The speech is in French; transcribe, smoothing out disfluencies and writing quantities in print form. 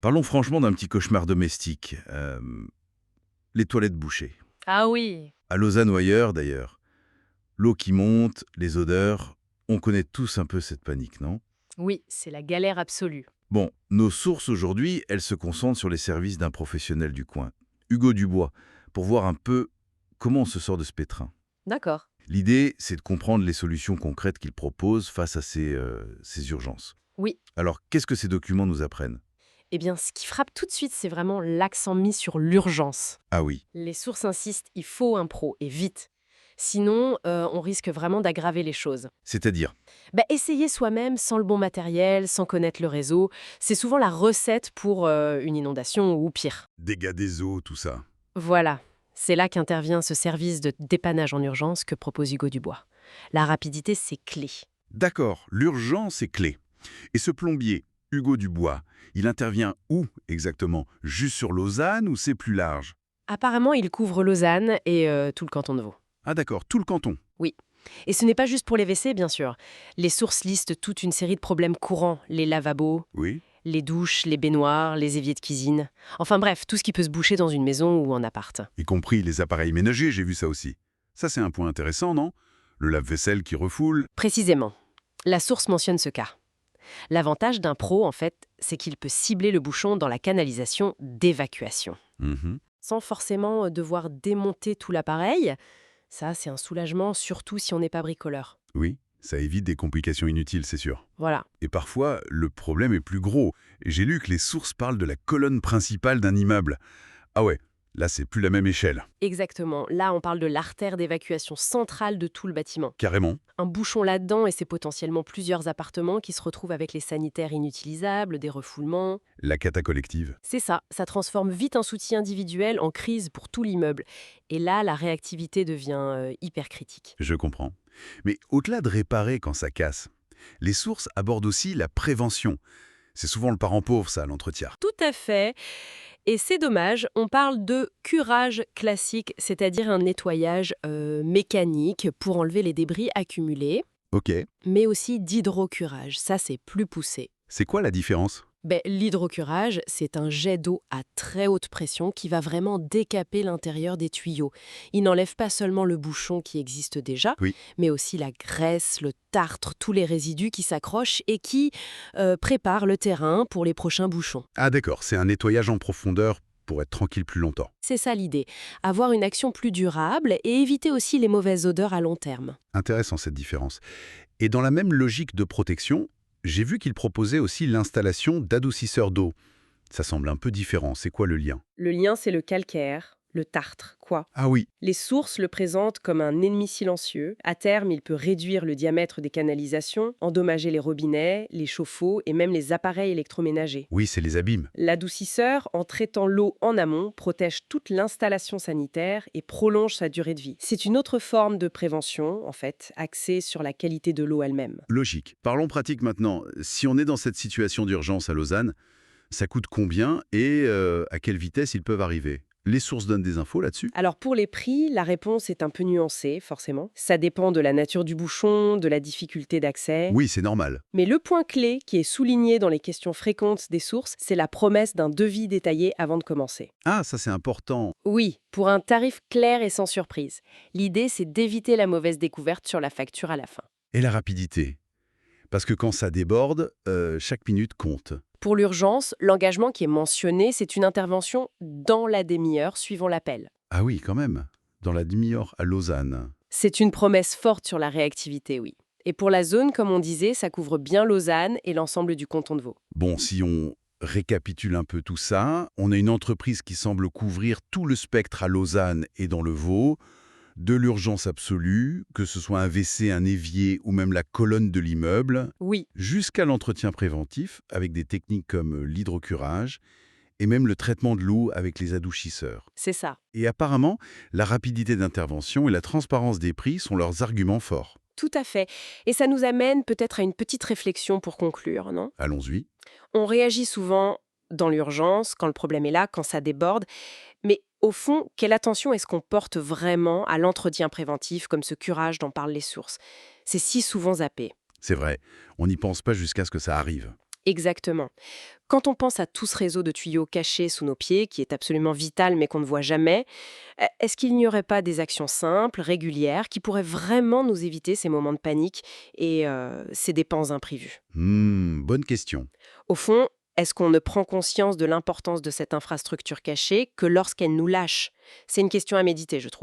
Parlons franchement d'un petit cauchemar domestique. Les toilettes bouchées. Ah oui, À Lausanne ou ailleurs, d'ailleurs. L'eau qui monte, les odeurs, on connaît tous un peu cette panique, non? oui, c'est la galère absolue. Bon, nos sources aujourd'hui, elles se concentrent sur les services d'un professionnel du coin, Hugo Dubois, pour voir un peu comment on se sort de ce pétrin. D'accord. L'idée, c'est de comprendre les solutions concrètes qu'il propose face à ces urgences. Oui. Alors, qu'est-ce que ces documents nous apprennent? Eh bien, ce qui frappe tout de suite, c'est vraiment l'accent mis sur l'urgence. Ah oui, Les sources insistent, il faut un pro, et vite. Sinon, on risque vraiment d'aggraver les choses. c'est-à-dire? Essayer soi-même sans le bon matériel, sans connaître le réseau, c'est souvent la recette pour une inondation ou pire. Dégâts des eaux, tout ça. Voilà, c'est là qu'intervient ce service de dépannage en urgence que propose Hugo Dubois. La rapidité, c'est clé. D'accord, l'urgence est clé. Et ce plombier, Hugo Dubois, il intervient où exactement? Juste sur Lausanne ou c'est plus large? Apparemment, il couvre Lausanne et tout le canton de Vaud. Ah d'accord, tout le canton. Oui. Et ce n'est pas juste pour les WC, bien sûr. Les sources listent toute une série de problèmes courants. Les lavabos, Oui. les douches, les baignoires, les éviers de cuisine. Enfin bref, tout ce qui peut se boucher dans une maison ou en appart. Y compris les appareils ménagers, j'ai vu ça aussi. Ça c'est un point intéressant, non? Le lave-vaisselle qui refoule. Précisément. La source mentionne ce cas. L'avantage d'un pro, en fait, c'est qu'il peut cibler le bouchon dans la canalisation d'évacuation. Mhm. Sans forcément devoir démonter tout l'appareil. Ça, c'est un soulagement, surtout si on n'est pas bricoleur. Oui, ça évite des complications inutiles, c'est sûr. Voilà. Et parfois, le problème est plus gros. J'ai lu que les sources parlent de la colonne principale d'un immeuble. Ah ouais, là c'est plus la même échelle. Exactement. Là, on parle de l'artère d'évacuation centrale de tout le bâtiment. Carrément. Un bouchon là-dedans et c'est potentiellement plusieurs appartements qui se retrouvent avec les sanitaires inutilisables, des refoulements. La cata collective. C'est ça transforme vite un soutien individuel en crise pour tout l'immeuble. Et là, la réactivité devient hyper critique. Je comprends. Mais au-delà de réparer quand ça casse, les sources abordent aussi la prévention. C'est souvent le parent pauvre, ça, à l'entretien. Tout à fait. Et c'est dommage, on parle de curage classique, c'est-à-dire un nettoyage mécanique pour enlever les débris accumulés, Ok. mais aussi d'hydrocurage. Ça, c'est plus poussé. C'est quoi la différence? L'hydrocurage, c'est un jet d'eau à très haute pression qui va vraiment décaper l'intérieur des tuyaux. Il n'enlève pas seulement le bouchon qui existe déjà, Oui. mais aussi la graisse, le tartre, tous les résidus qui s'accrochent et qui préparent le terrain pour les prochains bouchons. Ah d'accord, c'est un nettoyage en profondeur pour être tranquille plus longtemps. C'est ça l'idée, avoir une action plus durable et éviter aussi les mauvaises odeurs à long terme. Intéressant cette différence. Et dans la même logique de protection, j'ai vu qu'il proposait aussi l'installation d'adoucisseurs d'eau. Ça semble un peu différent, c'est quoi le lien? Le lien, c'est le calcaire, le tartre, quoi. Ah oui, Les sources le présentent comme un ennemi silencieux. À terme, il peut réduire le diamètre des canalisations, endommager les robinets, les chauffe-eau et même les appareils électroménagers. oui, c'est les abîmes. L'adoucisseur, en traitant l'eau en amont, protège toute l'installation sanitaire et prolonge sa durée de vie. C'est une autre forme de prévention, en fait, axée sur la qualité de l'eau elle-même. Logique. Parlons pratique maintenant. Si on est dans cette situation d'urgence à Lausanne, ça coûte combien et à quelle vitesse ils peuvent arriver? Les sources donnent des infos là-dessus? Alors pour les prix, la réponse est un peu nuancée, forcément. Ça dépend de la nature du bouchon, de la difficulté d'accès. Oui, c'est normal. Mais le point clé qui est souligné dans les questions fréquentes des sources, c'est la promesse d'un devis détaillé avant de commencer. Ah, ça c'est important. Oui, pour un tarif clair et sans surprise. L'idée, c'est d'éviter la mauvaise découverte sur la facture à la fin. Et la rapidité? Parce que quand ça déborde, chaque minute compte. Pour l'urgence, l'engagement qui est mentionné, c'est une intervention dans la demi-heure suivant l'appel. Ah oui, quand même. Dans la demi-heure à Lausanne. C'est une promesse forte sur la réactivité, oui. Et pour la zone, comme on disait, ça couvre bien Lausanne et l'ensemble du canton de Vaud. Bon, si on récapitule un peu tout ça, on a une entreprise qui semble couvrir tout le spectre à Lausanne et dans le Vaud, de l'urgence absolue, que ce soit un WC, un évier ou même la colonne de l'immeuble, Oui, jusqu'à l'entretien préventif avec des techniques comme l'hydrocurage et même le traitement de l'eau avec les adouchisseurs. c'est ça. Et apparemment, la rapidité d'intervention et la transparence des prix sont leurs arguments forts. Tout à fait. Et ça nous amène peut-être à une petite réflexion pour conclure, non? Allons-y. On réagit souvent dans l'urgence, quand le problème est là, quand ça déborde. Mais au fond, quelle attention est-ce qu'on porte vraiment à l'entretien préventif, comme ce curage dont parlent les sources? C'est si souvent zappé. C'est vrai, on n'y pense pas jusqu'à ce que ça arrive. Exactement. Quand on pense à tout ce réseau de tuyaux cachés sous nos pieds, qui est absolument vital mais qu'on ne voit jamais, est-ce qu'il n'y aurait pas des actions simples, régulières, qui pourraient vraiment nous éviter ces moments de panique et ces dépenses imprévues? Bonne question. Au fond, est-ce qu'on ne prend conscience de l'importance de cette infrastructure cachée que lorsqu'elle nous lâche? C'est une question à méditer, je trouve.